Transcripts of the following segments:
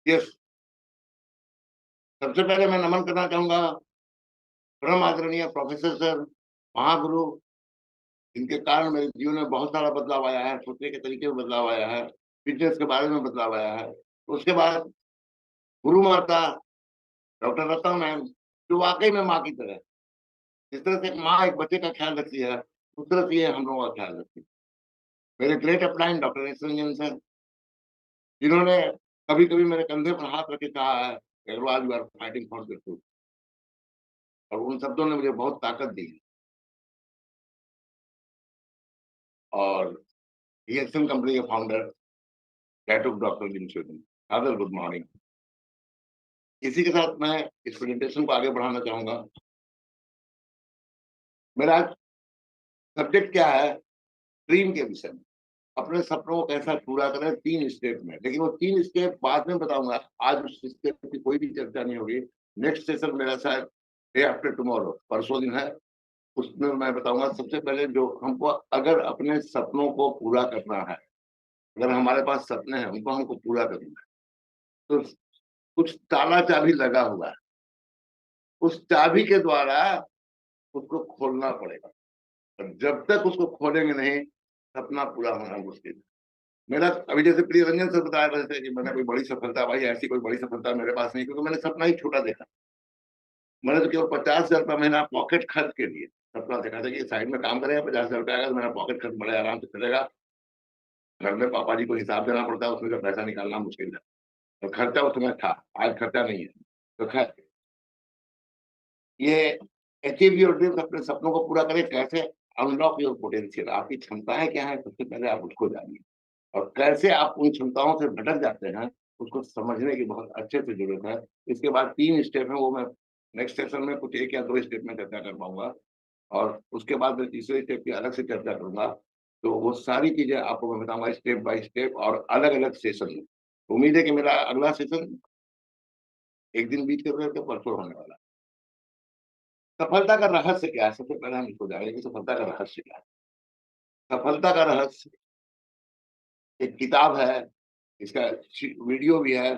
Yes, सबसे पहले मैं नमन करना चाहूंगा परम आदरणीय प्रोफेसर सर, महागुरु, इनके कारण मेरे जीवन में बहुत सारा बदलाव आया है, सोचने के तरीके में बदलाव आया है, बिजनेस के बारे में बदलाव आया है। उसके बाद गुरु माता डॉक्टर रत्ना मैम, जो वाकई में माँ की तरह है। जिस तरह से एक माँ एक बच्चे का ख्याल रखती है, उस तरह से ये हम लोगों का ख्याल रखती है। मेरे great upline doctor S Ranjan sir, जिन्होंने कभी कभी मेरे कंधे पर हाथ रख के कहा है, Agarwal you are fighting for the truth, और उन शब्दों ने मुझे बहुत ताकत दी है। और ईएक्सएल कंपनी के फाउंडर कैटुक डॉक्टर जिमशेदन, फादर गुड मॉर्निंग। इसी के साथ मैं इस प्रेजेंटेशन को आगे बढ़ाना चाहूंगा। मेरा सब्जेक्ट क्या है? ड्रीम के विषय में, अपने सपनों को कैसा पूरा करें 3 स्टेप में, लेकिन वो 3 स्टेप बाद में बताऊंगा। आज उस स्टेप की कोई भी चर्चा नहीं होगी। नेक्स्ट सेशन मेरा शायद डे आफ्टर टुमारो, परसों दिन है, उसमें मैं बताऊंगा। सबसे पहले जो हमको अगर अपने सपनों को पूरा करना है, अगर हमारे पास सपने हैं उनको हमको पूरा करना है, तो कुछ ताला चाबी लगा हुआ है, उस चाबी के द्वारा उसको खोलना पड़ेगा। और जब तक उसको खोलेंगे नहीं, सपना पूरा होना मुश्किल है। मेरा अभी जैसे प्रिय रंजन सर बता रहे थे कि मैंने कोई बड़ी सफलता, भाई ऐसी कोई बड़ी सफलता मेरे पास नहीं, क्योंकि मैंने सपना ही छोटा देखा। मैंने तो केवल 50,000 रुपया महीना पॉकेट खर्च के लिए सपना देखा था कि साइड में काम करेगा, 50,000 रुपया आएगा तो मेरा पॉकेट खर्च बड़े आराम से चलेगा। घर में पापा जी को हिसाब देना पड़ता है, उसमें से पैसा निकालना मुश्किल है, तो खर्चा उसमें था, आज खर्चा नहीं है। तो खैर, ये अचीव योर ड्रीम्स, अपने सपनों को पूरा करें कैसे? अनलॉक योर पोटेंशियल, आपकी क्षमताएं क्या है, सबसे पहले आप उसको जानिए। और कैसे आप उन क्षमताओं से भटक जाते हैं, उसको समझने की बहुत अच्छे से जरूरत है। इसके बाद 3 स्टेप है, वो मैं नेक्स्ट सेशन में कुछ 1 या 2 स्टेप में चर्चा कर पाऊंगा। और उसके बाद मैं तीसरे स्टेप की अलग से चर्चा करूंगा। तो वो सारी चीजें आपको मैं बताऊंगा स्टेप बाय स्टेप और अलग अलग सेशन में। उम्मीद है कि मेरा अगला सेशन एक दिन बीच कर परसों होने वाला है। सफलता का रहस्य क्या है? सबसे पहले हम इसको जानेंगे कि सफलता का रहस्य क्या है। सफलता का रहस्य एक किताब है, इसका वीडियो भी है,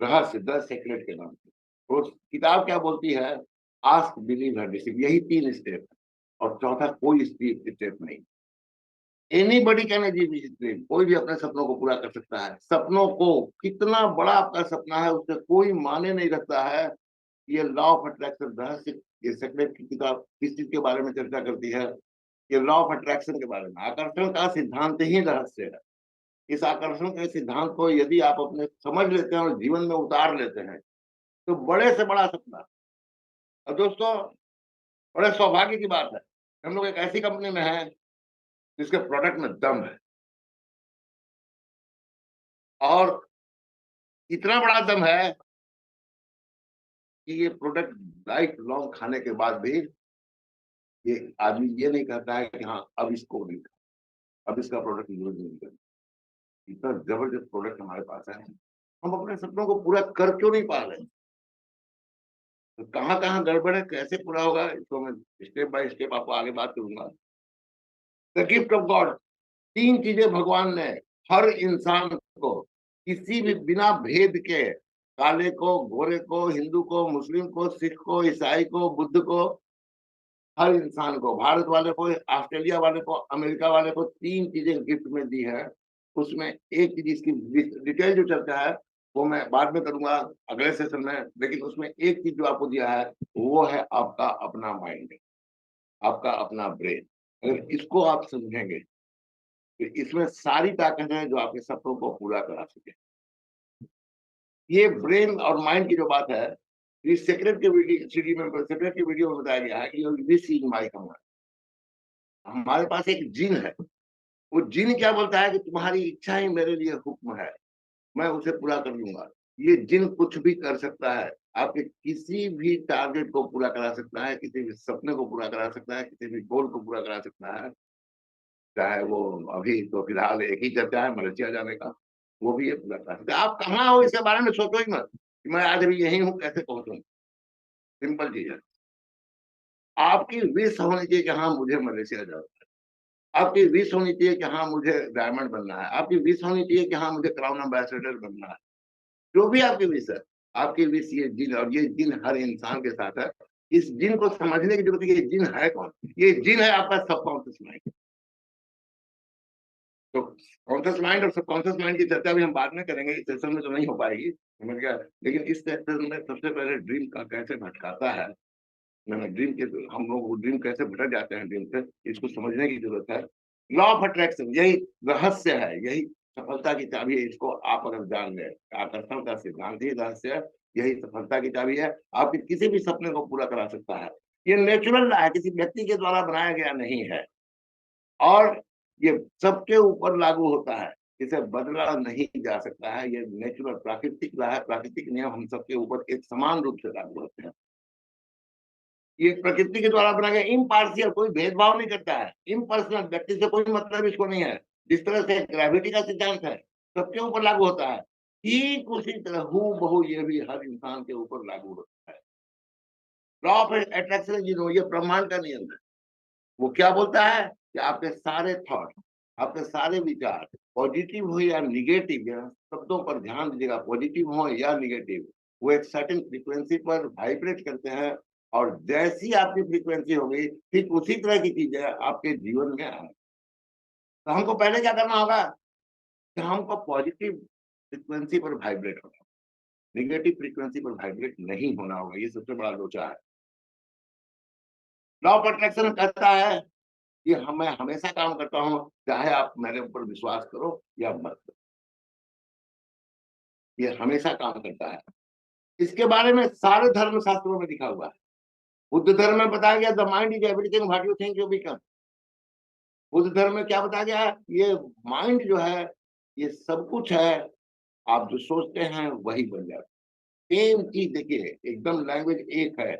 रहस्य द सीक्रेट के नाम से। तो किताब क्या बोलती है? आस्क, बिलीव एंड रिसीव, यही 3 स्टेप है, और चौथा कोई स्टेप नहीं। Anybody can achieve his dream, कोई भी अपने सपनों को पूरा कर सकता है। सपनों को, कितना बड़ा आपका सपना है उससे कोई माने नहीं रखता है। ये लॉ ऑफ अट्रैक्शन रहस्य, ये सेक्रेट की किताब किस चीज के बारे में चर्चा करती है? ये लॉ ऑफ अट्रैक्शन के बारे में। आकर्षण का सिद्धांत ही रहस्य है। इस आकर्षण के सिद्धांत को यदि आप अपने समझ लेते हैं और जीवन में उतार लेते हैं, तो बड़े से बड़ा सपना। और दोस्तों, बड़े सौभाग्य की बात है, हम लोग एक ऐसी कंपनी में हैं जिसके प्रोडक्ट में दम है, और इतना बड़ा दम है कि ये प्रोडक्ट लाइफ लॉन्ग खाने के बाद भी ये आदमी ये नहीं कहता है कि हाँ अब इसको नहीं, अब इसका प्रोडक्ट यूज नहीं करना। इतना जबरदस्त प्रोडक्ट हमारे पास है, हम अपने सपनों को पूरा कर क्यों नहीं पा रहे? तो कहाँ कहाँ गड़बड़ है, कैसे पूरा होगा, इसको मैं स्टेप बाय स्टेप आपको आगे बात करूंगा। द गिफ्ट ऑफ गॉड, 3 चीजें भगवान ने हर इंसान को, किसी भी बिना भेद के, काले को, गोरे को, हिंदू को, मुस्लिम को, सिख को, ईसाई को, बुद्ध को, हर इंसान को, भारत वाले को, ऑस्ट्रेलिया वाले को, अमेरिका वाले को 3 चीजें गिफ्ट में दी है। उसमें एक चीज, इसकी डिटेल जो चर्चा है वो मैं बाद में करूंगा अगले सेशन में, लेकिन उसमें एक चीज जो आपको दिया है वो है आपका अपना माइंड, आपका अपना ब्रेन। अगर इसको आप समझेंगे तो इसमें सारी ताकत है जो आपके सपनों को पूरा करा सके। ये ब्रेन और माइंड की जो बात है, इस सेक्रेट के वीडियो सीडी में, सेक्रेट के वीडियो में बताया गया है कि दिस इज माय कमांड। हमारे पास एक जिन है, वो जिन क्या बोलता है कि तुम्हारी इच्छा ही मेरे लिए हुक्म है, मैं उसे पूरा कर लूंगा। ये जिन कुछ भी कर सकता है, आपके किसी भी टारगेट को पूरा करा सकता है, किसी भी सपने को पूरा करा सकता है, किसी भी गोल को पूरा करा सकता है। चाहे वो, अभी तो फिलहाल एक ही चर्चा है मलेशिया जाने का, वो भी ये पूरा करा सकता है। आप कहाँ हो इसके बारे में सोचो ही मत कि मैं आज अभी यही हूँ कैसे पहुंचूं। सिंपल चीज है, आपकी विश होनी चाहिए कि हाँ मुझे मलेशिया जाओ, आपकी विश होनी चाहिए कि हाँ मुझे डायमंड बनना है, आपकी विश होनी चाहिए कि हाँ मुझे क्राउन एम्बेसडर बनना है। जो भी आपकी विश है, आपकी विश ये जिन, और ये जिन हर इंसान के साथ है। इस जिन को समझने की जरूरत है कि ये जिन है कौन। ये जिन है आपका सबकॉन्शियस माइंड। तो कॉन्शियस माइंड और सबकॉन्शियस माइंड की चर्चा भी हम बाद में करेंगे, इस सेशन में तो नहीं हो पाएगी, समझ गया। लेकिन इस सेशन में सबसे पहले ड्रीम का कैसे भटकाता है, ड्रीम के, हम लोग ड्रीम कैसे भटक जाते हैं ड्रीम से, इसको समझने की जरूरत है। लॉ ऑफ अट्रैक्शन यही रहस्य है, यही सफलता की चाबी है। इसको आप अगर जान गए, आकर्षण का सिद्धांत ही रहस्य है, यही सफलता की चाबी है। आपके किसी भी सपने को पूरा करा सकता है। ये नेचुरल है, किसी व्यक्ति के द्वारा बनाया गया नहीं है, और ये सबके ऊपर लागू होता है। इसे बदला नहीं जा सकता है। ये नेचुरल प्राकृतिक है, प्राकृतिक नियम हम सबके ऊपर एक समान रूप से लागू होते हैं। ये प्रकृति के द्वारा बनाया गया, इम्पार्शियल, कोई भेदभाव नहीं करता है, इम्पर्सनल, व्यक्ति से कोई मतलब इसको नहीं है। जिस तरह से ग्रेविटी का सिद्धांत है, सबके ऊपर लागू होता है, ठीक उसी तरह हूँ बहु ये भी हर इंसान के ऊपर लागू होता है। लॉ ऑफ अट्रैक्शन ये ब्रह्मांड का नियम है। वो क्या बोलता है कि आपके सारे थॉट, आपके सारे विचार, पॉजिटिव हो या निगेटिव, या शब्दों पर ध्यान दीजिएगा, पॉजिटिव हो या निगेटिव, वो एक सर्टेन फ्रीक्वेंसी पर वाइब्रेट करते हैं। और जैसी आपकी फ्रीक्वेंसी होगी, ठीक उसी तरह की चीजें आपके जीवन में आए। तो हमको पहले क्या करना होगा कि हमको पॉजिटिव फ्रीक्वेंसी पर वाइब्रेट होना, निगेटिव फ्रीक्वेंसी पर वाइब्रेट नहीं होना होगा। ये सबसे बड़ा लोचा है। लॉ ऑफ अट्रैक्शन कहता है कि मैं हमेशा काम करता हूँ, चाहे आप मेरे ऊपर विश्वास करो या मत करो, ये हमेशा काम करता है। इसके बारे में सारे धर्म शास्त्रों में लिखा हुआ है। बुद्ध धर्म में बताया गया the mind is everything what you think you become. Buddha धर्म में क्या बताया गया है, ये माइंड जो है ये सब कुछ है, आप जो सोचते हैं वही बन जाता है। सेम चीज देखिए, एकदम लैंग्वेज एक है।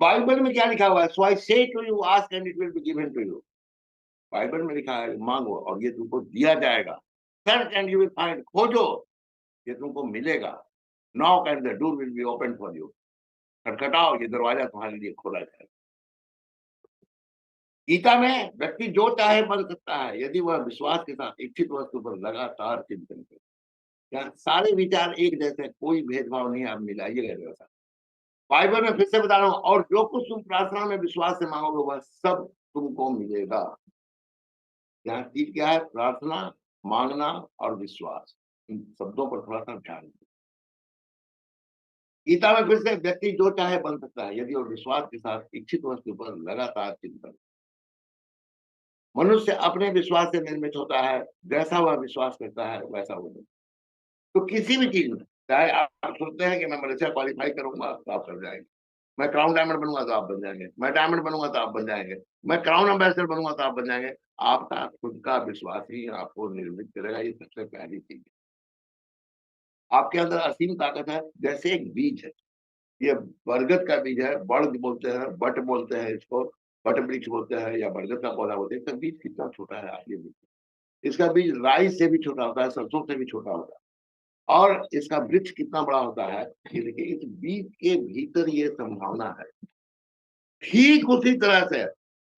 बाइबल में क्या लिखा हुआ है, so I say to you ask and it will be given to you. Bible में लिखा है मांगो और ये तुमको दिया जाएगा। Search and you will find, खोजो ये तुमको मिलेगा। Knock and the door will be open for you, खटखटाओ ये दरवाजा तुम्हारे लिए खोला जाएगा। गीता में व्यक्ति जो चाहे बन सकता है यदि वह विश्वास के साथ इच्छित वस्तु पर लगातार चिंतन करे। क्या सारे विचार एक जैसे, कोई भेदभाव नहीं, आप मिलाइएगा जैसा। बाइबल में फिर से बता रहा हूं, और जो कुछ तुम प्रार्थना में विश्वास से मांगोगे वह सब तुमको मिलेगा। यहाँ चीज क्या है, प्रार्थना, मांगना और विश्वास, इन शब्दों पर थोड़ा सा ध्यान दें। गीता में फिर से व्यक्ति जो चाहे बन सकता है यदि वो विश्वास के साथ इच्छित वस्तु पर लगातार चिंतन। मनुष्य अपने विश्वास से निर्मित होता है, जैसा वह विश्वास करता है वैसा वो बनता है। तो किसी भी चीज में, चाहे आप सोचते हैं कि मैं मलेशिया क्वालिफाई करूंगा तो आप कर जाएंगे, मैं क्राउन डायमंड बनूंगा तो आप बन जाएंगे, मैं डायमंड बनूंगा तो आप बन जाएंगे, मैं क्राउन एम्बेसडर बनूंगा तो आप बन जाएंगे। आपका खुद का विश्वास ही आपको निर्मित करेगा, ये सबसे पहली चीज है। आपके अंदर असीम ताकत है। जैसे एक बीज है, ये बरगद का बीज है, बड़ बोलते हैं, बट बोलते हैं इसको, बट वृक्ष बोलते हैं या बरगद का पौधा बोलते हैं। इसका बीज कितना छोटा है आप ये देखिए। इसका बीज राई से भी छोटा होता है, सरसों से भी छोटा होता है, और इसका वृक्ष कितना बड़ा होता है ये देखिए। इस बीज के भीतर ये संभावना है। ठीक उसी तरह से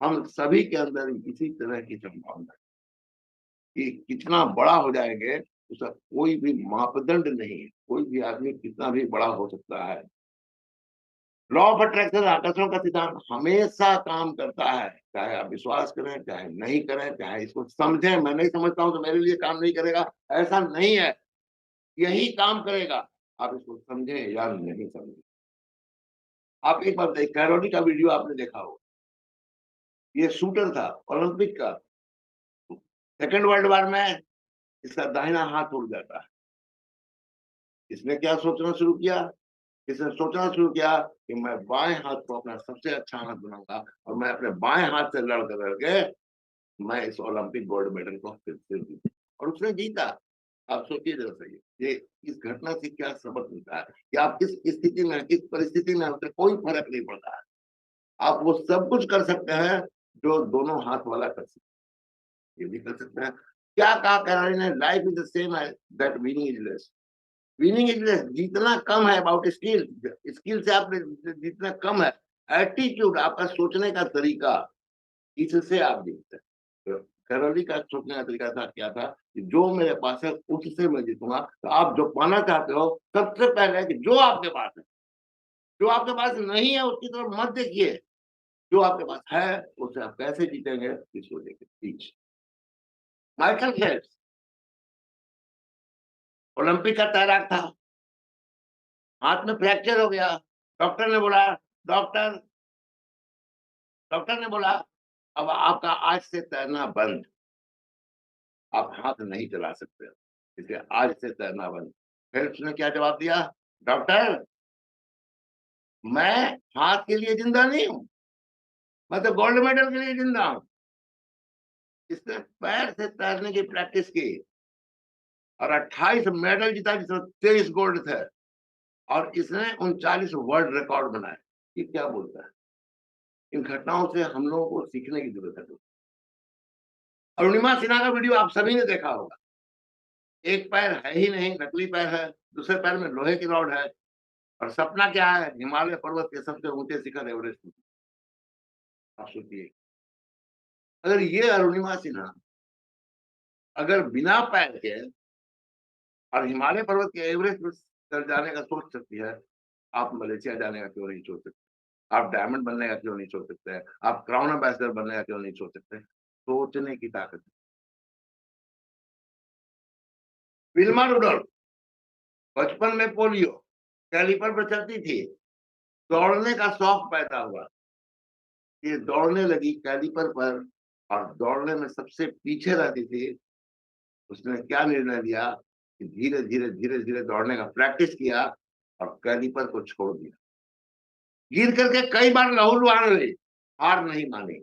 हम सभी के अंदर इसी तरह की संभावना है कि कितना बड़ा हो जाएंगे, उसका कोई भी मापदंड नहीं है। कोई भी आदमी कितना भी बड़ा हो सकता है। लॉ ऑफ अट्रैक्शन, आकर्षण का सिद्धांत हमेशा काम करता है, चाहे आप विश्वास करें चाहे नहीं करें, चाहे इसको समझें। मैं नहीं समझता हूं तो मेरे लिए काम नहीं करेगा, ऐसा नहीं है, यही काम करेगा, आप इसको समझें या नहीं समझें। आप एक बार कैरोली का वीडियो आपने देखा हो, ये शूटर था ओलंपिक का। सेकेंड वर्ल्ड वॉर में इसका दाहिना हाथ उड़ जाता है। इसने क्या सोचना शुरू किया, इसने सोचना शुरू किया कि मैं बाएं हाथ को अपना सबसे अच्छा हाथ बनाऊंगा और मैं अपने बाएं हाथ से लड़ करके मैं इस ओलंपिक गोल्ड मेडल को फिर से जीता, और उसने जीता। आप सोचिए जरा सही, ये इस घटना से क्या सबक मिलता है कि आप किस स्थिति में, किस परिस्थिति में, उससे कोई फर्क नहीं पड़ता है। आप वो सब कुछ कर सकते हैं जो दोनों हाथ वाला कर सकते हैं, ये भी कर सकते हैं। क्या कहा कैरोली ने, life is the same that winning is less. Winning is less, जीतना कम है अबाउट स्किल, स्किल से आपने जितना कम है, एटीट्यूड, आपका सोचने का तरीका, इससे आप जीतते हैं। थेरोली का सोचने का तरीका था क्या था कि जो मेरे पास है उससे मैं जीतूंगा। तो आप जो पाना चाहते हो सबसे पहले कि जो आपके पास है, जो आपके पास नहीं है उसकी तरफ मत देखिए, जो आपके पास है उससे आप कैसे जीतेंगे इसको देखिए। टीच माइकल फेल्प्स ओलंपिक का तैराक था, हाथ में फ्रैक्चर हो गया। डॉक्टर ने बोला डॉक्टर डॉक्टर ने बोला अब आपका आज से तैरना बंद, आप हाथ नहीं चला सकते, इसलिए आज से तैरना बंद। फेल्प्स ने क्या जवाब दिया, डॉक्टर मैं हाथ के लिए जिंदा नहीं हूं, मैं तो गोल्ड मेडल के लिए जिंदा हूं। इसने पैर से तैरने की प्रैक्टिस की और 28 मेडल जीता जिसमें 23 गोल्ड थे, और इसने 39 वर्ल्ड रिकॉर्ड बनाए। ये क्या बोलता है? इन घटनाओं से हम लोगों को सीखने की जरूरत है। अरुणिमा सिन्हा का वीडियो आप सभी ने देखा होगा। एक पैर है ही नहीं, नकली पैर है, दूसरे पैर में लोहे की रॉड है, और सपना क्या है, हिमालय पर्वत के सबसे ऊंचे शिखर एवरेस्ट। आप सोचिए, अगर ये अरुणिमा सिन्हा अगर बिना पैर के और हिमालय पर्वत के एवरेस्ट पर जाने का सोच सकती है, आप मलेशिया जाने का क्यों नहीं सोच सकते? आप डायमंड बनने का क्यों नहीं सोच सकते? आप क्राउन एम्बेसडर बनने का क्यों नहीं सोच सकते? सोचने की ताकत। विल्मा रुडोल्फ बचपन में पोलियो, कैलिपर पर चलती थी, दौड़ने का शौक पैदा हुआ, ये दौड़ने लगी कैलिपर पर और दौड़ने में सबसे पीछे रहती थी। उसने क्या निर्णय लिया कि धीरे धीरे धीरे धीरे दौड़ने का प्रैक्टिस किया और कैलिपर को छोड़ दिया। गिर करके कई बार लहूलुहान हुई, हार नहीं मानी,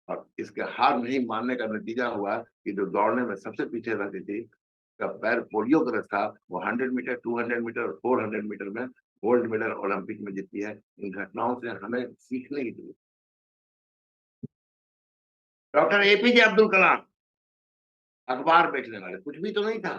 और इसके हार नहीं मानने का नतीजा हुआ कि जो दौड़ने में सबसे पीछे रहती थी, का पैर पोलियो ग्रस्त था, वो 100 मीटर, 200 मीटर और 400 मीटर में गोल्ड मेडल ओलंपिक में जीती है। इन घटनाओं से हमें सीखने की जरूरत। डॉक्टर एपीजे अब्दुल कलाम अखबार बेचने वाले, कुछ भी तो नहीं था,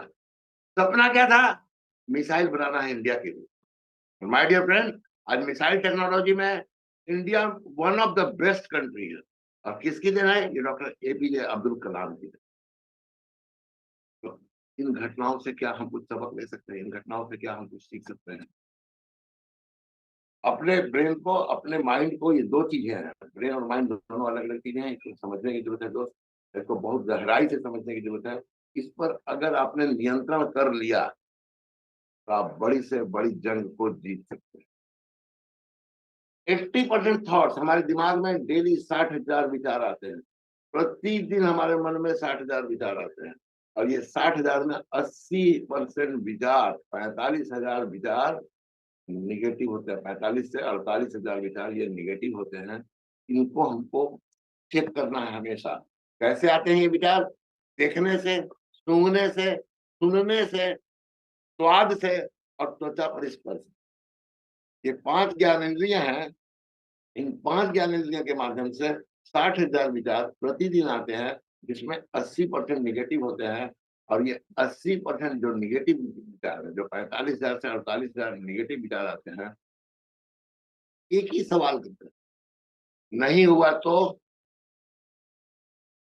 सपना क्या था, मिसाइल बनाना है इंडिया के लिए। माय डियर फ्रेंड, आज मिसाइल टेक्नोलॉजी में India one of the best country है, और किसकी देन है, ये डॉक्टर एपीजे अब्दुल कलाम की। तो इन घटनाओं से क्या हम कुछ सबक ले सकते हैं? इन घटनाओं से क्या हम कुछ सीख सकते हैं? अपने ब्रेन को, अपने माइंड को, ये दो चीजें हैं, ब्रेन और माइंड दोनों अलग अलग चीजें हैं, इसको समझने की जरूरत है दोस्त, इसको बहुत गहराई से समझने की जरूरत है। इस पर अगर आपने नियंत्रण कर लिया तो आप बड़ी से बड़ी जंग को जीत सकते हैं। 80% थॉट्स हमारे दिमाग में डेली 60,000 विचार आते हैं, प्रतिदिन हमारे मन में 60,000 विचार आते हैं, और ये 60,000 में 80% विचार, 45,000 विचार निगेटिव होते हैं। 45 से 48,000 विचार ये निगेटिव होते हैं। इनको हमको चेक करना है हमेशा। कैसे आते हैं ये विचार? देखने से, सूंघने से, सुनने से, स्वाद से और त्वचा पर स्पर्श। ये 5 ज्ञानेंद्रियां हैं, इन 5 ज्ञानेंद्रियों के माध्यम से 60,000 विचार प्रतिदिन आते हैं, जिसमें 80% निगेटिव होते हैं। और ये 80% जो निगेटिव विचार है, जो 45,000 से 48,000 निगेटिव विचार आते हैं, एक ही सवाल करते हैं, नहीं हुआ तो,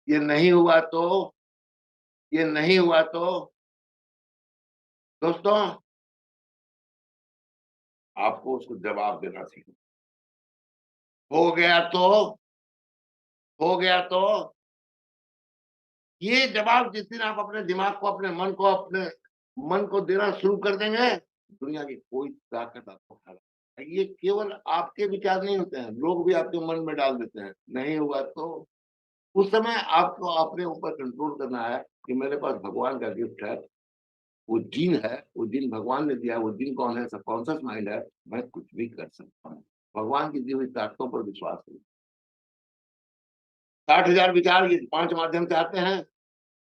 ये नहीं हुआ तो, ये नहीं हुआ तो। दोस्तों, आपको उसको जवाब देना सीखो। हो गया तो, हो गया तो, ये जवाब जिस दिन आप अपने दिमाग को, अपने मन को, अपने मन को देना शुरू कर देंगे, दुनिया की कोई ताकत आपको हरा। ये केवल आपके विचार नहीं होते हैं, लोग भी आपके मन में डाल देते हैं, नहीं हुआ तो। उस समय आपको अपने ऊपर कंट्रोल करना है कि मेरे पास भगवान का गिफ्ट है, वो जीन है, वो जीन भगवान ने दिया है। वो जीन कौन है? सबकॉन्शियस माइंड है। मैं कुछ भी कर सकता हूँ, भगवान की दी हुई ताकतों पर विश्वास करूँ। 60,000 विचार ये 5 माध्यम से आते हैं,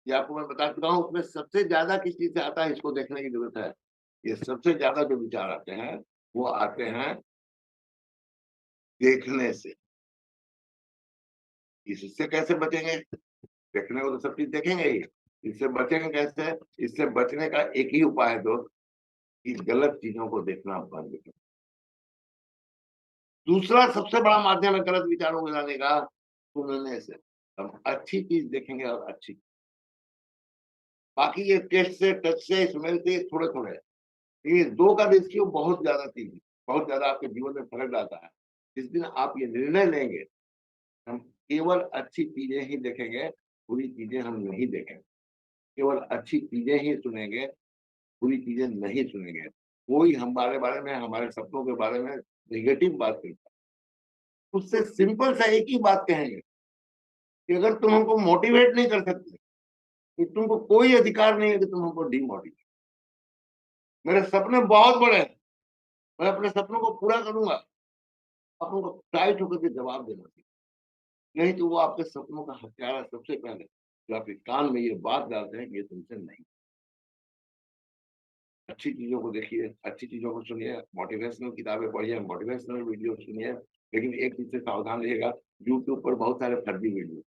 ये आपको मैं बता चुका हूँ। उसमें सबसे ज्यादा किस चीज से आता है, इसको देखने की जरूरत है। ये सबसे ज्यादा जो विचार आते हैं वो आते हैं देखने से। इससे कैसे बचेंगे? देखने को तो सब चीज देखेंगे ही, इससे बचेंगे कैसे? इससे बचने का एक ही उपाय है दोस्त, कि गलत चीजों को देखना बंद करें। दूसरा सबसे बड़ा माध्यम है गलत विचारों को लाने का, सुनने से। हम अच्छी चीज देखेंगे और अच्छी, बाकी ये टेस्ट से, टच से, स्मेल से थोड़े थोड़े, ये दो का रेशियो बहुत ज्यादा चीज है, बहुत ज्यादा आपके जीवन में फर्क डालता है। जिस दिन आप ये निर्णय लेंगे, हम केवल अच्छी चीजें ही देखेंगे, बुरी चीजें हम नहीं देखेंगे, केवल अच्छी चीजें ही सुनेंगे, बुरी चीजें नहीं सुनेंगे। कोई हमारे बारे में, हमारे सपनों के बारे में नेगेटिव बात करता है, उससे सिंपल सा एक ही बात कहेंगे कि अगर तुम हमको मोटिवेट नहीं कर सकते, तो तुमको कोई अधिकार नहीं है कि तुम हमको डिमोटिवेट। मेरे सपने बहुत बड़े हैं, मैं अपने सपनों को पूरा करूंगा, अपनों को टाइट होकर के जवाब देना चाहिए। नहीं तो वो आपके सपनों का हत्यारा सबसे पहले जो आपके कान में ये बात डालते हैं कि ये तुमसे नहीं। अच्छी चीजों को देखिए, अच्छी चीजों को सुनिए, मोटिवेशनल किताबें पढ़िए, मोटिवेशनल वीडियो सुनिए, लेकिन एक चीज से सावधान रहिएगा, यूट्यूब पर बहुत सारे फर्जी वीडियो,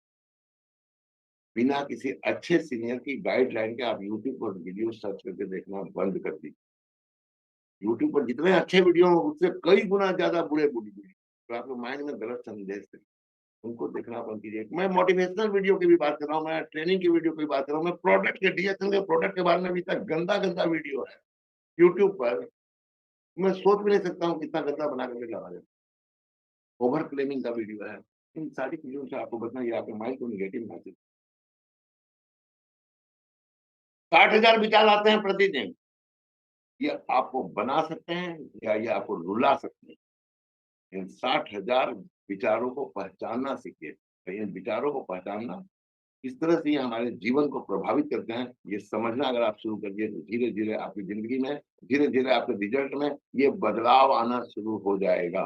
बिना किसी अच्छे सीनियर की गाइडलाइन के आप यूट्यूब पर वीडियो सर्च करके देखना बंद कर दीजिए। यूट्यूब पर जितने अच्छे वीडियो हो, उससे कई गुना ज्यादा बुरे बुरे वीडियो तो आपके माइंड में गलत संदेश है, उनको देखना बंद कीजिए। मैं मोटिवेशनल वीडियो की भी बात कर रहा हूँ, मैं ट्रेनिंग की वीडियो की बात कर रहा हूँ, मैं प्रोडक्ट के, डीएसएल के प्रोडक्ट के बारे में भी इतना गंदा गंदा वीडियो है यूट्यूब पर, मैं सोच भी नहीं सकता हूँ कितना गंदा बना करके लगा रहे हैं। ओवर क्लेमिंग का वीडियो है। इन सारी चीजों से आपको बचना, ये आपके माइंड को निगेटिव मैसेज। 60,000 विचार आते हैं प्रतिदिन, ये आपको बना सकते हैं या ये आपको रुला सकते हैं। इन 60,000 विचारों को पहचानना सीखिए। तो इन विचारों को पहचानना, किस तरह से ये हमारे जीवन को प्रभावित करते हैं, ये समझना अगर आप शुरू कर दिए, तो धीरे धीरे आपकी जिंदगी में, धीरे धीरे आपके रिजल्ट में ये बदलाव आना शुरू हो जाएगा।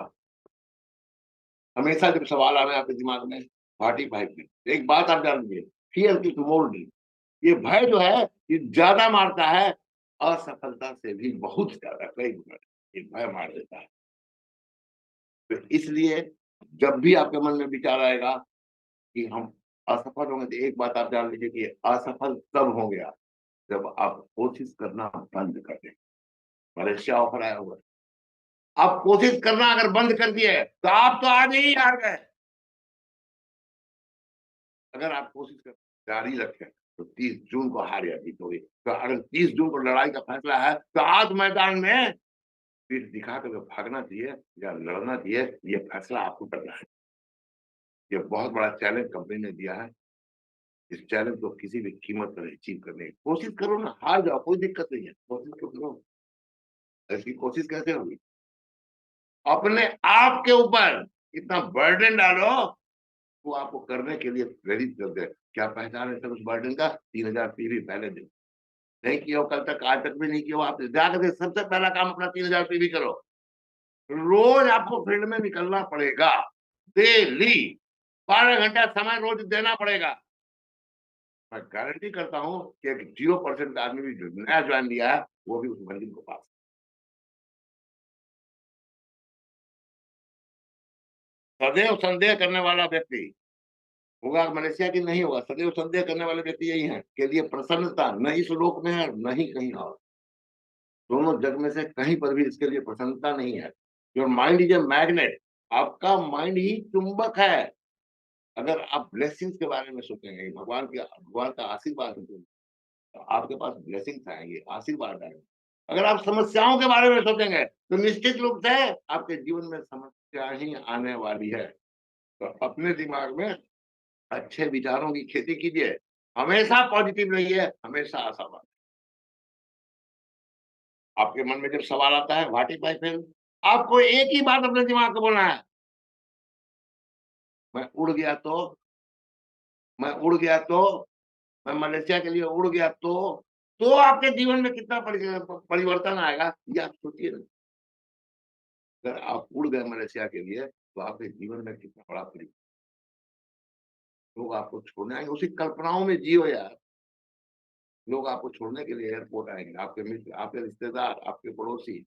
हमेशा जब सवाल आवे आपके दिमाग में, 45 में एक बात आप जान लीजिए, फियर की मोर डी, ये भय जो है, ये ज्यादा मारता है असफलता से भी बहुत ज्यादा, कई गुना ये भय मार देता है। तो इसलिए जब भी आपके मन में विचार आएगा कि हम असफल होंगे, तो एक बात आप जान लीजिए कि असफल तब होंगे आप, जब आप कोशिश करना बंद कर दें। मलेशिया ऑफर आया हुआ है, आप कोशिश करना अगर बंद कर दिए, तो आप तो आज ही हार गए। अगर आप कोशिश कर जारी रखें, तो 30 जून को हार या जीत होगी। तो अगर 30 जून को लड़ाई का फैसला है, तो आज मैदान में पीठ दिखा कर भागना चाहिए या लड़ना चाहिए, ये फैसला आपको करना है। ये बहुत बड़ा चैलेंज कंपनी ने दिया है, इस चैलेंज को किसी भी कीमत पर अचीव करने की कोशिश करो ना, हार जाओ कोई दिक्कत नहीं है, कोशिश तो करो। ऐसी कोशिश कैसे होगी? अपने आप के ऊपर इतना बर्डन डालो, वो आपको करने के लिए प्रेरित कर दे। क्या पहचान है सर उस बर्डन का? 3,000 पीढ़ी पहले दिन नहीं किया हो, कल तक, आज तक भी नहीं किया हो, आप जाकर के सबसे पहला काम अपना 3,000 पीढ़ी करो। रोज आपको फील्ड में निकलना पड़ेगा, डेली 12 घंटा समय रोज देना पड़ेगा। मैं गारंटी करता हूँ कि एक 0% आदमी भी जो नया ज्वाइन लिया है, वो भी उस मंजिल को पास। सदैव संदेह करने वाला व्यक्ति होगा मलेशिया की, नहीं होगा। सदैव संदेह करने वाले व्यक्ति यही है के लिए प्रसन्नता न इस लोक में है, न ही कहीं और। दोनों जग में से कहीं पर भी इसके लिए प्रसन्नता नहीं है। Your mind is a magnet, आपका माइंड ही चुंबक है। अगर आप ब्लेसिंग्स के बारे में सोचेंगे, भगवान का आशीर्वाद सोचेंगे, तो आपके पास ब्लेसिंग्स आएंगे, आशीर्वाद आएंगे। अगर आप समस्याओं के बारे में सोचेंगे, तो निश्चित रूप से आपके जीवन में समस्या ही आने वाली है। तो अपने दिमाग में अच्छे विचारों की खेती कीजिए, हमेशा पॉजिटिव रहिए, हमेशा आशावाद। आपके मन में जब सवाल आता है व्हाट इफ आई फेल, आपको एक ही बात अपने दिमाग को बोलना है, मैं उड़ गया तो, मैं उड़ गया तो, मैं मलेशिया के लिए उड़ गया तो आपके जीवन में कितना परिवर्तन आएगा, ये आप सोचिए ना। अगर आप उड़ गए मलेशिया के लिए, तो आपके जीवन में कितना बड़ा परिवर्तन। लोग आपको छोड़ने आएंगे, उसी कल्पनाओं में जियो यार। लोग आपको छोड़ने के लिए एयरपोर्ट आएंगे, आपके मित्र, आपके रिश्तेदार, आपके पड़ोसी,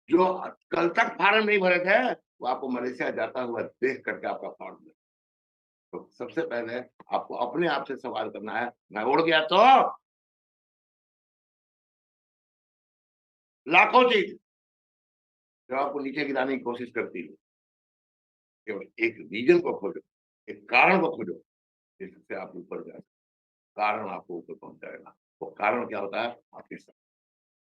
जो कल तक फार्म नहीं भरे थे, वो आपको मलेशिया जाता हुआ देख करके आपका फॉर्म भरे। तो सबसे पहले आपको अपने आप से सवाल करना है, मैं उड़ गया तो लाखों चीज जो आपको नीचे गिराने की कोशिश करती है, केवल एक रीजन को खोजो, एक कारण को खोजो, जिससे आप ऊपर जा सकें। कारण आपको ऊपर पहुँचाएगा। वो कारण क्या होता है? आपके सपने।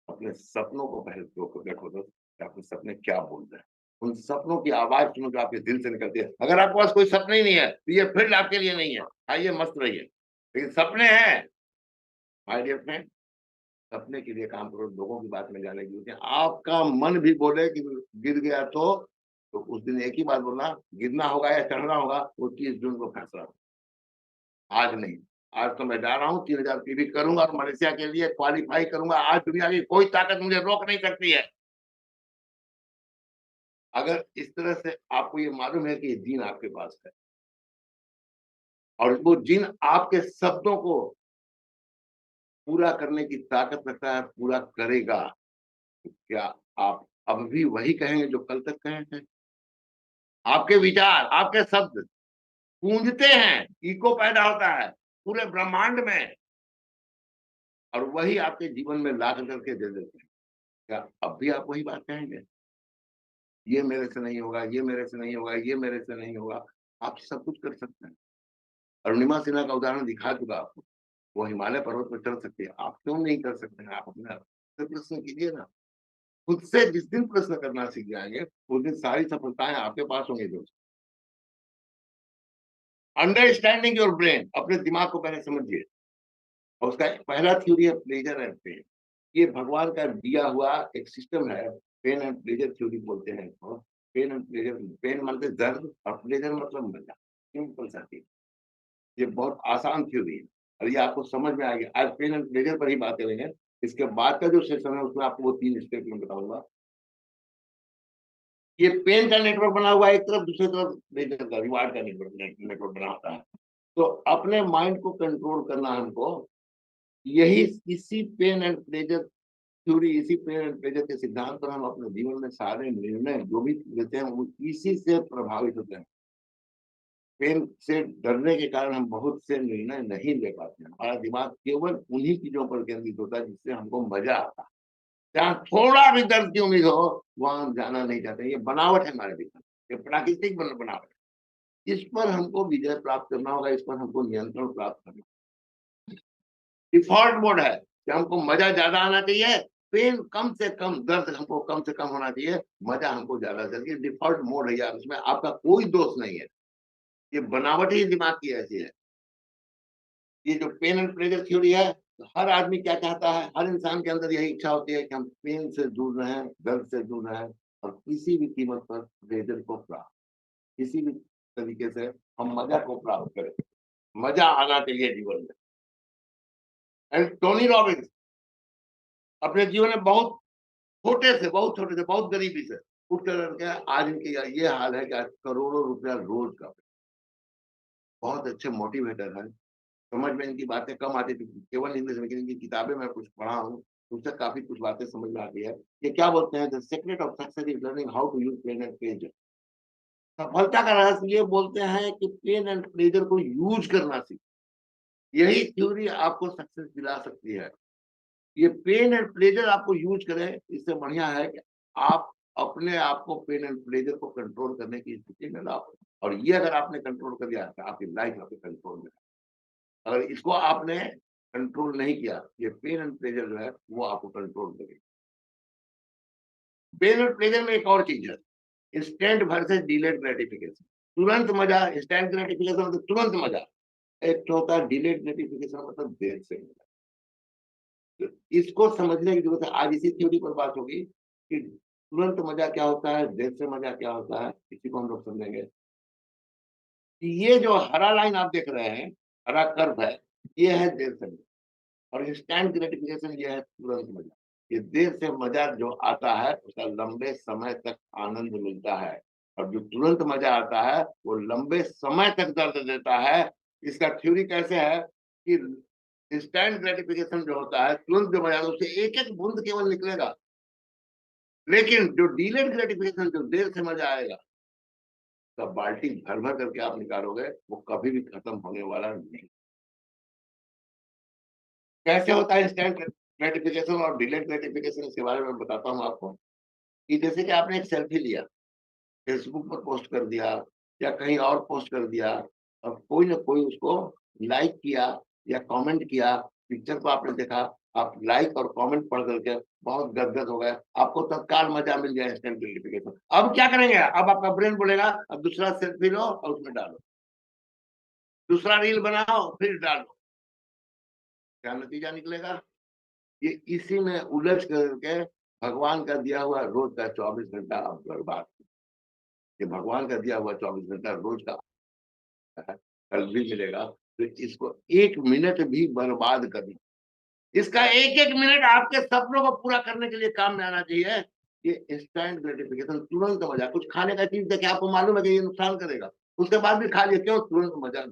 अपने सपनों को पहले देखो तो कि आपके सपने क्या बोल रहे हैं। उन सपनों की आवाज़ सुनो जो आपके दिल से निकलती है। अगर आपके पास कोई सपने ही नहीं है, तो ये फील्ड आपके लिए नहीं है। खाइए, मस्त रहिए। लेकिन सपने हैं, माय डियर फ्रेंड, सपने के लिए काम करो, लोगों की बात में जाने की जरूरत है। आपका मन भी बोले कि गिर गया तो उस दिन एक ही बात बोलना, गिरना होगा या चढ़ना होगा, वो 30 जून को फैसला होगा, आज नहीं। आज तो मैं जा रहा हूँ, 3000 पीवी करूँगा और मलेशिया के लिए क्वालीफाई करूँगा। आज दुनिया की कोई ताकत मुझे रोक नहीं सकती है। अगर इस तरह से आपको ये मालूम है कि ये जीन आपके पास है और वो जीन आपके सपनों को पूरा करने की ताकत रखता है, पूरा करेगा, तो क्या आप अब भी वही कहेंगे जो कल तक कहे थे? आपके विचार, आपके शब्द गूंजते हैं, इको पैदा होता है पूरे ब्रह्मांड में और वही आपके जीवन में ला करके दे देते हैं। क्या अब भी आप वही बात कहेंगे? ये मेरे से नहीं होगा, ये मेरे से नहीं होगा, ये मेरे से नहीं होगा। आप सब कुछ कर सकते हैं। अरुणिमा सिन्हा का उदाहरण दिखा चुका आपको। वो हिमालय पर्वत पर चढ़ सकती है, आप क्यों नहीं कर सकते हैं? आप अपने आप से प्रश्न कीजिए ना। खुद से जिस दिन प्रश्न करना सीख जाएंगे, उस दिन सारी सफलताएं आपके पास होंगी दोस्त। अंडरस्टैंडिंग योर ब्रेन, अपने दिमाग को पहले समझिए। और उसका पहला थ्योरी है प्लेजर एंड पेन। ये भगवान का दिया हुआ एक सिस्टम है। पेन एंड प्लेजर थ्योरी बोलते हैं इसको। पेन एंड प्लेजर, पेन मतलब दर्द और प्लेजर मतलब मजा। सिंपल सा चीज। ये बहुत आसान थ्योरी है और ये आपको समझ में आएगी। आज पेन एंड प्लेजर पर ही बात करेंगे। इसके बाद का जो सेशन है उसमें आपको वो 3 स्टेप में बताऊंगा। ये पेन का नेटवर्क बना हुआ है एक तरफ, दूसरी तरफ प्लेजर का, रिवार्ड का नेटवर्क बना होता है। तो अपने माइंड को कंट्रोल करना हमको, यही इसी पेन एंड प्लेजर थ्योरी, इसी पेन एंड प्लेजर के सिद्धांत पर हम अपने जीवन में सारे निर्णय जो भी लेते हैं वो इसी से प्रभावित होते हैं। पेन से डरने के कारण हम बहुत से निर्णय नहीं ले पाते हैं। हमारा दिमाग केवल उन्हीं चीजों पर केंद्रित होता है जिससे हमको मजा आता है। जहाँ थोड़ा भी दर्द की उम्मीद हो, वहां हम जाना नहीं चाहते। ये बनावट है हमारे दिमाग, ये प्राकृतिक बनावट है। इस पर हमको विजय प्राप्त करना होगा, इस पर हमको नियंत्रण प्राप्त करना। डिफॉल्ट मोड है कि हमको मजा ज्यादा आना चाहिए, पेन कम से कम, दर्द हमको कम से कम होना चाहिए, मजा हमको ज्यादा चाहिए। डिफॉल्ट मोड है यार, उसमें आपका कोई दोष नहीं है। ये बनावट ही दिमाग की ऐसी है। ये जो पेन एंड प्लेजर थ्योरी है, तो हर आदमी क्या चाहता है, हर इंसान के अंदर यही इच्छा होती है कि हम पेन से दूर रहें, दर्द से दूर रहें और किसी भी कीमत पर प्लेजर को प्राप्त, किसी भी तरीके से हम मजा को प्राप्त करें। मजा आना चाहिए जीवन में। एंड टोनी रॉबिन्स अपने जीवन में बहुत छोटे से, बहुत गरीबी से उठ कर आज इनके ये हाल है कि आज करोड़ों रुपया रोज का। बहुत अच्छे मोटिवेटर है। समझ में इनकी बातें कम आती थी, केवल इंग्लिश में, लेकिन इनकी किताबें मैं कुछ पढ़ा हूँ, उससे काफ़ी कुछ बातें समझ में आती है। ये क्या बोलते हैं, the secret of success is learning how to use pain and pleasure. सफलता का रहस्य ये बोलते हैं कि पेन एंड प्लेज़र को यूज़ करना सीखो। यही थ्योरी आपको सक्सेस दिला सकती है। ये पेन एंड प्लेज़र आपको यूज़ करें, इससे बढ़िया है कि आप अपने आप को पेन एंड प्लेज़र को कंट्रोल करने की स्थिति में लाओ। और ये अगर आपने कंट्रोल कर लिया तो आपकी लाइफ आपके कंट्रोल में है। अगर इसको आपने कंट्रोल नहीं किया, ये पेन एंड प्लेजर जो है वो आपको कंट्रोल करेगी। पेन और प्लेजर में एक और चीज है, इंस्टेंट वर्सेस डिलेड ग्रेटिफिकेशन। तुरंत मजा, इंस्टेंट ग्रेटिफिकेशन मतलब तुरंत मजा। एक तो होता है डिलेड ग्रेटिफिकेशन, मतलब देर से मजा। तो इसको समझने की जरूरत है। आज इसी थ्योरी पर बात होगी कि तुरंत मजा क्या होता है, देर से मजा क्या होता है, इसी को हम लोग समझेंगे। कि ये जो हरा लाइन आप देख रहे हैं, हरा कर्व है, ये है देर से मजा। और इंस्टेंट ग्रेटिफिकेशन ये है तुरंत मजा। ये देर से मजा जो आता है उसका लंबे समय तक आनंद मिलता है, और जो तुरंत मजा आता है वो लंबे समय तक दर्द देता है। इसका थ्योरी कैसे है कि इंस्टेंट ग्रेटिफिकेशन जो होता है, तुरंत जो मजा आता है, उससे एक एक बूंद केवल निकलेगा। लेकिन जो डिलेड ग्रेटिफिकेशन, जो देर से मजा आएगा, तब बाल्टी भर भर करके आप निकालोगे, वो कभी भी खत्म होने वाला नहीं। कैसे होता है इंस्टेंट ग्रेटिफिकेशन और डिलेड ग्रेटिफिकेशन, इसके बारे में बताता हूँ आपको। कि जैसे कि आपने एक सेल्फी लिया, फेसबुक पर पोस्ट कर दिया या कहीं और पोस्ट कर दिया, और कोई ना कोई उसको लाइक किया या कमेंट किया, पिक्चर को आपने देखा, आप लाइक और कमेंट पढ़ करके बहुत गदगद हो गए, आपको तत्काल मजा मिल गया, इंस्टेंट ग्रेटिफिकेशन। अब क्या करेंगे? अब आपका ब्रेन बोलेगा अब दूसरा सेल्फी लो और उसमें डालो, दूसरा रील बनाओ फिर डालो। क्या नतीजा निकलेगा? ये इसी में उलझ करके भगवान का दिया हुआ रोज का 24 घंटा आप बर्बाद। ये भगवान का दिया हुआ 24 घंटा रोज का है, कल भी मिलेगा, तो इसको 1 मिनट भी बर्बाद करना, इसका एक एक मिनट आपके सपनों को पूरा करने के लिए काम में आना चाहिए। ये इंस्टेंट ग्रेटिफिकेशन, तुरंत मजा। कुछ खाने का चीज देखे, आपको मालूम है कि ये नुकसान करेगा, उसके बाद भी खा लिए, क्यों? तुरंत मजा।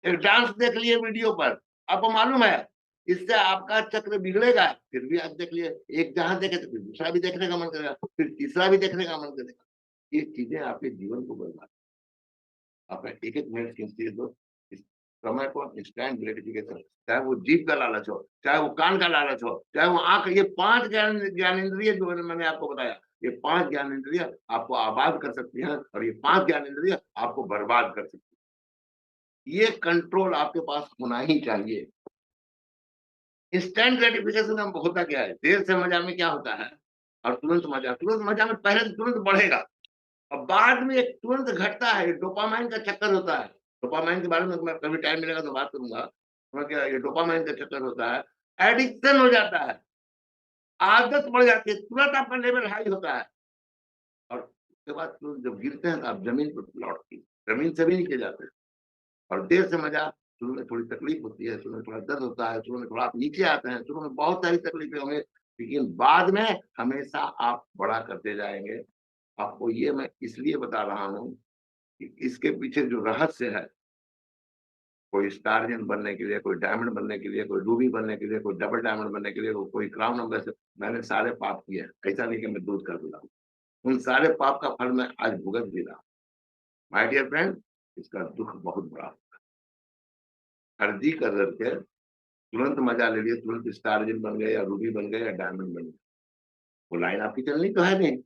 एक डांस देख लिए वीडियो पर, आपको मालूम है इससे आपका चक्र बिगड़ेगा, फिर भी आप देख लिए, एक जहां देखे तो फिर दूसरा भी देखने का मन करेगा, फिर तीसरा भी देखने का मन करेगा। ये चीजें आपके जीवन को बर्बाद। आपका एक एक मिनट कीमती है दोस्त। इस समय को इंस्टेंट ग्रेटिफिकेशन, चाहे वो जीभ का लालच हो, चाहे वो कान का लालच हो, चाहे वो आंख, ये 5 ज्ञानेंद्रिय जो मैंने आपको बताया, ये 5 ज्ञानेंद्रिय आपको आबाद कर सकती हैं और ये 5 ज्ञानेंद्रिय आपको बर्बाद कर सकती है। ये कंट्रोल आपके पास होना ही चाहिए। इंस्टेंट ग्रेटिफिकेशन में होता क्या है? देर से मजा में क्या होता है, और तुरंत मजा में पहले तो तुरंत बढ़ेगा और बाद में एक तुरंत घटता है, डोपामाइन का चक्कर होता है। डोपामाइन के बारे में मैं कभी टाइम मिलेगा तो बात करूंगा। मैं क्या, ये डोपामाइन का चक्कर होता है, एडिक्शन हो जाता है, आदत बढ़ जाती है, तुरंत आपका लेवल हाई होता है और उसके बाद तुरंत जब गिरते हैं तो आप जमीन पर लौटती, जमीन से भी नीचे जाते हैं। और देर से मजा, शुरू में थोड़ी तकलीफ होती है, शुरू में थोड़ा दर्द होता है, शुरू में थोड़ा आप नीचे आते हैं, शुरू में बहुत सारी तकलीफें होंगी, लेकिन बाद में हमेशा आप बड़ा करते जाएंगे। आपको ये मैं इसलिए बता रहा हूँ कि इसके पीछे जो रहस्य है, कोई स्टारजन बनने के लिए, कोई डायमंड बनने के लिए, कोई रूबी बनने के लिए, कोई डबल डायमंड बनने के लिए, कोई क्राउन नंबर से, मैंने सारे पाप किए हैं। ऐसा नहीं कि मैं दूध कर दूंगा, उन सारे पाप का फल मैं आज भुगत भी रहा। माय डियर फ्रेंड, इसका दुख बहुत बड़ा, फर्जी कर करके तुरंत मजा ले लिए, तुरंत स्टारजन बन गए या रूबी बन गए या डायमंड बन गए। वो लाइन आपकी चलनी तो है नहीं,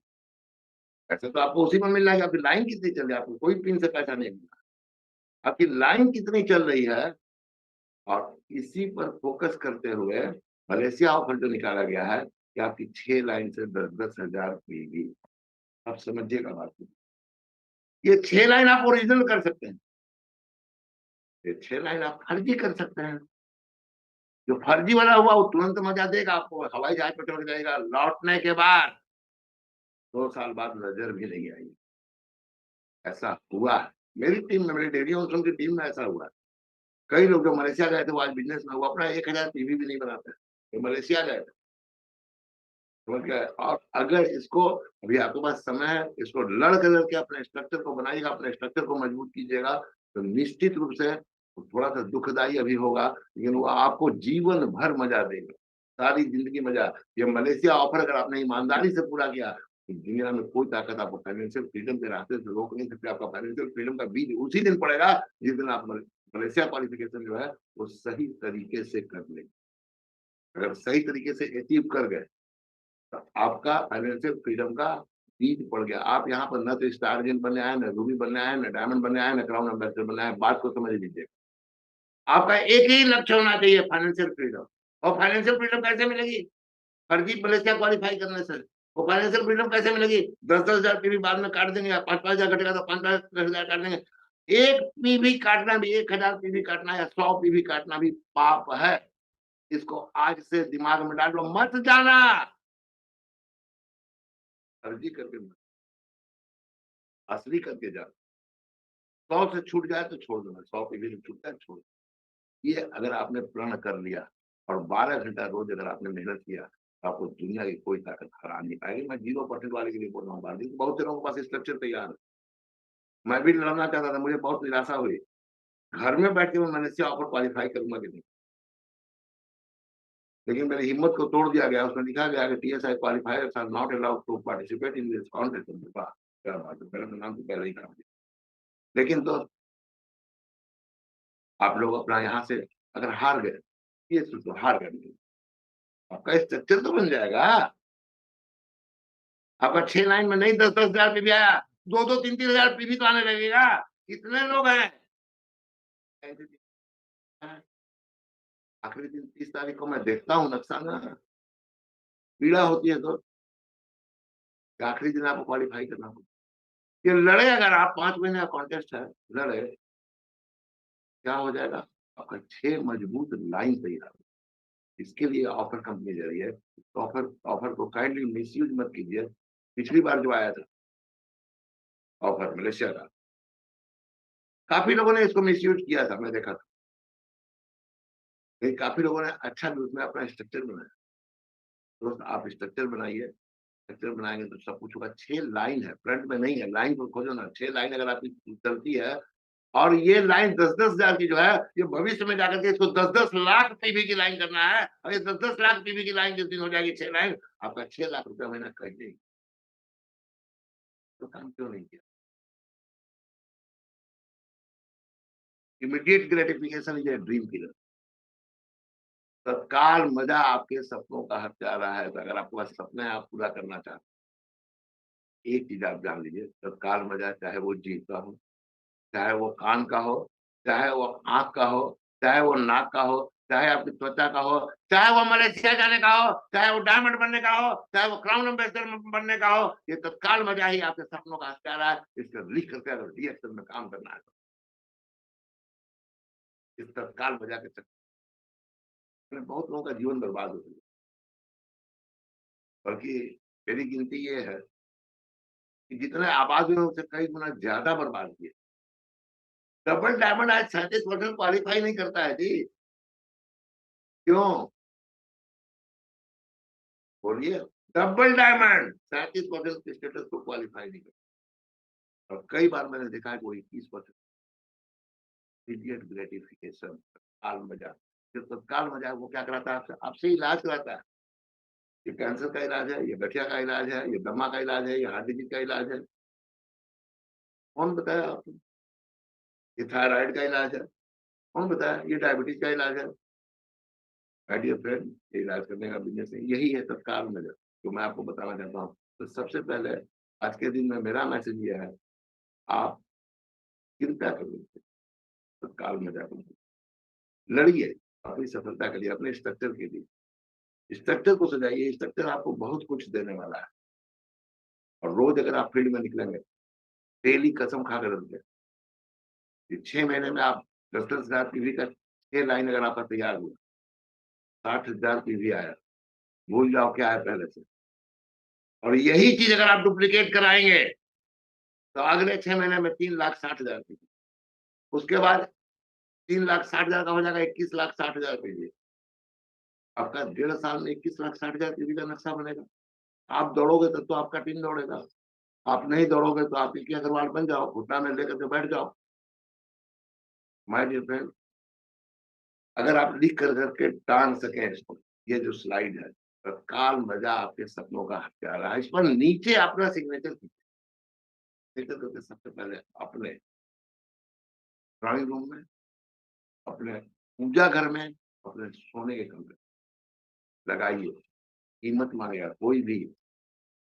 पैसे तो आपको उसी में मिल जाएगा। आपकी लाइन कितनी चल रही है, आपको कोई पिन से पैसा नहीं मिला, आपकी लाइन कितनी चल रही है। और इसी पर फोकस करते हुए मलेशिया ऑफर जो निकाला गया है कि आपकी 6 लाइन से 10-10 हजार पीवी। आप समझिएगा बात को। ये 6 लाइन आप ओरिजिनल कर सकते हैं, ये 6 लाइन आप फर्जी कर सकते हैं। जो फर्जी वाला हुआ वो तुरंत मजा देगा आपको, हवाई जहाज पर चढ़ जाएगा, लौटने के बाद 2 साल बाद नजर भी नहीं आई। ऐसा हुआ है मेरी टीम में, मेरी डेयरी ओशन की टीम में ऐसा हुआ है। कई लोग जो मलेशिया गए थे वो आज बिजनेस में, वो अपना 1,000 पीवी भी नहीं बनाते, तो मलेशिया गए थे, समझ गए। और अगर इसको, अभी आपके पास समय है, इसको लड़ करके अपने स्ट्रक्चर को बनाइएगा, अपने स्ट्रक्चर को मजबूत कीजिएगा, तो निश्चित रूप से थोड़ा सा दुखदाई अभी होगा, लेकिन वो आपको जीवन भर मजा देगा, सारी जिंदगी मजा। ये मलेशिया ऑफर अगर आपने ईमानदारी से पूरा किया, तो दुनिया में कोई ताकत आपको फाइनेंशियल फ्रीडम के रास्ते से रोक नहीं सकती। आपका फाइनेंशियल फ्रीडम का बीज उसी दिन पड़ेगा जिस दिन आप मलेशिया क्वालिफिकेशन जो है वो सही तरीके से कर लेंगे। अगर सही तरीके से अचीव कर गए, आपका फाइनेंशियल फ्रीडम का बीज पड़ गया। आप यहाँ पर न तो स्टारजन बनने आए, न रूबी बनने आए, न डायमंड बनने आए, न क्राउन एम्बेसडर बनने आए। बात को समझ लीजिए, आपका एक ही लक्ष्य होना चाहिए, फाइनेंशियल फ्रीडम। और फाइनेंशियल फ्रीडम कैसे मिलेगी? फर्जी मलेशिया क्वालिफाई करने से। वो फाइनेंशियल फ्रीडम कैसे मिलेगी? 10-10 हजार पीवी बाद में काट देंगे, 5-5 हजार घटेगा तो 5-5 हजार काट देंगे। एक पीवी काटना भी, 1,000 पीवी काटना या 100 पीवी काटना भी पाप है। इसको आज से दिमाग में डाल लो, मत जाना फर्जी करके, असली करके जा। 100 से छूट जाए तो छोड़ देना, 100 पे भी छूटता है छोड़। ये अगर आपने प्रण कर लिया और 12 घंटा रोज अगर आपने मेहनत किया, तो आपको दुनिया की कोई ताकत हरा नहीं पाएगी। मैं 0% वाले के लिए बोल रहा हूँ बात, बहुत से लोगों के पास स्ट्रक्चर तैयार है। मैं भी लड़ना चाहता था, मुझे बहुत निराशा हुई। घर में बैठ के मैं मलेशिया ऑफर क्वालिफाई करूंगा कि नहीं, लेकिन मेरी हिम्मत को तोड़ दिया गया। उसमें लिखा गया कि TSI qualifiers are not allowed to participate in this contest. क्या बात है, मेरा तो नाम तो पहले ही खा दिया। लेकिन तो आप लोग अपना यहाँ से अगर हार गए, ये सोचो हार गए, आपका स्ट्रक्चर तो बन जाएगा। आपका 6 लाइन में नहीं 10-10 हजार पीवी आया, 2-2 3-3 हजार पीवी तो आने लगेगा। कितने लोग हैं? आखिरी दिन 30 तारीख को मैं देखता हूँ नक्शा ना, पीड़ा होती है तो कि आखिरी दिन आपको क्वालीफाई करना होगा। ये लड़े अगर आप 5 महीने का कॉन्टेस्ट है, लड़े, क्या हो जाएगा? आपका 6 मजबूत लाइन तैयार हो। इसके लिए ऑफर कंपनी दे रही है। ऑफर ऑफर को काइंडली मिसयूज़ मत कीजिए। पिछली बार जो आया था ऑफर मलेशिया का, काफ़ी लोगों ने इसको मिसयूज़ किया था, मैं देखा था। लेकिन काफ़ी लोगों ने अच्छा भी उसमें अपना स्ट्रक्चर बनाया। दोस्त आप स्ट्रक्चर बनाइए, स्ट्रक्चर बनाएँगे तो सब कुछ होगा। 6 लाइन है, फ्रंट में नहीं है, लाइन को खोजो ना। 6 लाइन अगर आपकी चलती है और ये लाइन 10-10 हज़ार की जो है, ये भविष्य में जाकर के इसको 10-10 लाख पीवी की लाइन करना है और ये 10-10 लाख पीवी की लाइन जिस दिन हो जाएगी 6 लाइन, आपका 6 लाख रुपया महीना कर देगी। तो काम क्यों नहीं किया? Immediate gratification is a dream killer. तत्काल मज़ा आपके सपनों का हत्यारा है। तो अगर आपके पास सपने हैं, आप पूरा करना चाहते हैं, एक चीज़ आप जान लीजिए, तत्काल मज़ा चाहे वो जीभ का हो, चाहे वो कान का हो, चाहे वो आँख का हो, चाहे वो नाक का हो, चाहे आपकी त्वचा का हो, चाहे वो मलेशिया जाने का हो, चाहे वो डायमंड बनने का हो, चाहे वो क्राउन एम्बेसडर बनने का हो, ये तत्काल मज़ा ही आपके सपनों का हत्यारा है। इसको लिख करके अगर डीएक्सल में काम करना है, तो इस तत्काल मज़ा के चक्कर में बहुत लोगों का जीवन बर्बाद हो गया। बल्कि मेरी गिनती ये है कि जितने आबाद हुए, उससे कई गुना ज़्यादा बर्बाद किए। डबल डायमंड आज 37% क्वालीफाई नहीं करता है जी। क्यों? बोलिए। डबल डायमंड 37% स्टेटस को क्वालीफाई नहीं करता और कई बार मैंने देखा है कि वो 21% इमीडिएट ग्रेटिफिकेशन, तत्काल मज़ा। जो तत्काल मज़ा है वो क्या कराता है? आपसे आपसे इलाज कराता है। ये कैंसर का इलाज है, ये गठिया का इलाज है, ये दमा का इलाज है, ये हार्ट डिजीज़ का इलाज है। कौन बताया आपको? ये थायराइड का इलाज है। कौन बताया? ये डायबिटीज़ का इलाज है। माय डियर फ्रेंड, ये इलाज करने का बिज़नेस है। यही है तत्काल मज़ा, जो मैं आपको बताना चाहता हूँ। तो सबसे पहले आज के दिन में मेरा मैसेज ये है, आप चिंता करो, तत्काल मज़ा करो। लड़िए अपनी सफलता के लिए, अपने स्ट्रक्चर के लिए। स्ट्रक्चर को सजाइए, स्ट्रक्चर आपको बहुत कुछ देने वाला है और रोज़ अगर आप फील्ड में निकलेंगे, डेली कसम खा के रखिए कि 6 महीने में आप 10-10 हज़ार पीवी का 6 लाइन अगर आपका तैयार हुआ, 60,000 पीवी आया, भूल जाओ क्या है पहले से। और यही चीज़ अगर आप डुप्लीकेट कराएँगे, तो अगले 6 महीने में 3,60,000 पीवी। उसके बाद 3,60,000 का हो जाएगा 21,60,000 पीवी। आपका 1.5 साल में 21,60,000 पीवी का नक्शा बनेगा। आप दौड़ोगे तब तो आपका टीम दौड़ेगा। आप नहीं दौड़ोगे तो आप विकी अग्रवाल बन जाओ, घुटना में लेकर के बैठ जाओ। माय डियर फ्रेंड, अगर आप लिख कर करके टाँग सकें इसको, ये जो स्लाइड है, तत्काल मज़ा आपके सपनों का हत्यारा है। इस पर नीचे अपना सिग्नेचर कीजिए। सिग्नेचर करके सबसे पहले अपने ड्राइंग रूम में, अपने पूजा घर में, अपने सोने के कमरे में लगाइए। कीमत माँगेगा कोई भी,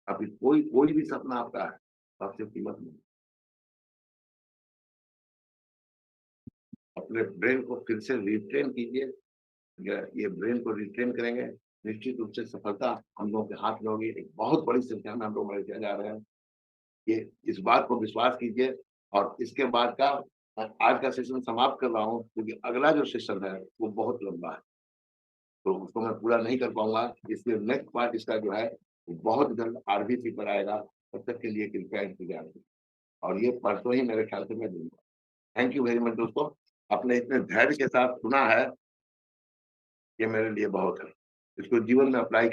अभी कोई कोई भी सपना आपका है, तो आपसे कीमत माँगे। अपने ब्रेन को फिर से रिट्रेन कीजिए। ये ब्रेन को रिट्रेन करेंगे, निश्चित रूप से सफलता हम लोगों के हाथ में होगी। एक बहुत बड़ी संख्या में हम लोग मलेशिया जा रहे हैं। ये इस बात को विश्वास कीजिए और इसके बाद का आज का सेशन समाप्त कर रहा हूँ क्योंकि अगला जो सेशन है वो बहुत लंबा है। तो उसको मैं पूरा नहीं कर पाऊँगा, इसलिए नेक्स्ट पार्ट इसका जो है वो बहुत जल्द आरबीसी पर आएगा। तब तक के लिए कृपया इंतज़ार करें और ये परसों ही मेरे ख्याल से मैं दूँगा। थैंक यू वेरी मच दोस्तों। आपने इतने धैर्य के साथ सुना है, ये मेरे लिए बहुत है। इसको जीवन में अप्लाई